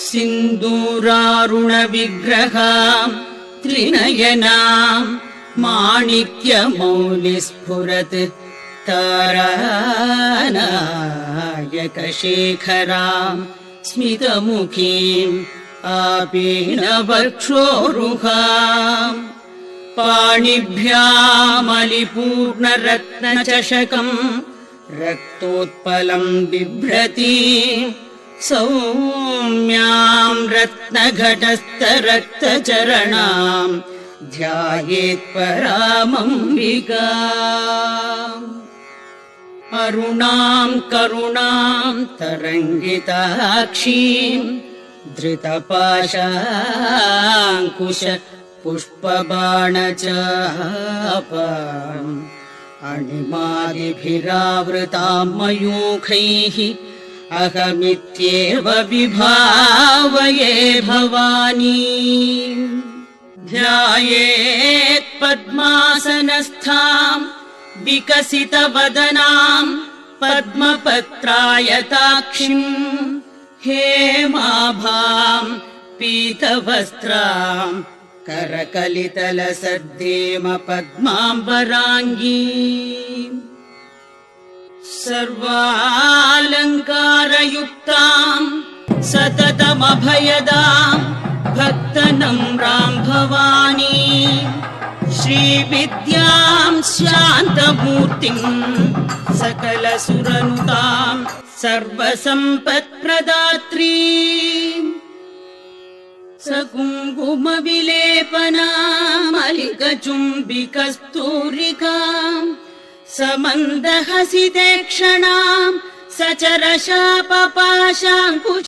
सिन्दूरारुणविग्रहाम् त्रिनयनाम् माणिक्यमौलिस्फुरत् तारानायकशेखराम् स्मितमुखीम् आपीनवक्षोरुहाम् पाणिभ्यामलिपूर्णरत्नचषकम् रक्तोत्पलम् बिभ्रतीम् सौम्याम् रत्नघटस्थरक्तचरणाम् ध्यायेत्परामम्बिकाम् अरुणाम् करुणाम् तरङ्गिताक्षीम् धृतपाशाङ्कुश पुष्पबाणचापाम् अणिमादिभिरावृताम् मयूखैः अहमित्येव विभावये भवानी ध्यायेत् पद्मासनस्थाम् विकसितवदनाम् पद्मपत्रायताक्षिम् हेमाभाम् पीतवस्त्राम् करकलितलसद्देम पद्माम्बराङ्गी सर्वालङ्कारयुक्ताम् सततमभयदाम् भक्तनम्राम् भवानी श्रीविद्याम् शान्तमूर्तिम् सकलसुरनुताम् सर्वसम्पत्प्रदात्री सकुङ्कुमविलेपनामलिकचुम्बिकस्तूरिकाम् समन्दहसिते क्षणाम् सचरशापपाशाङ्कुश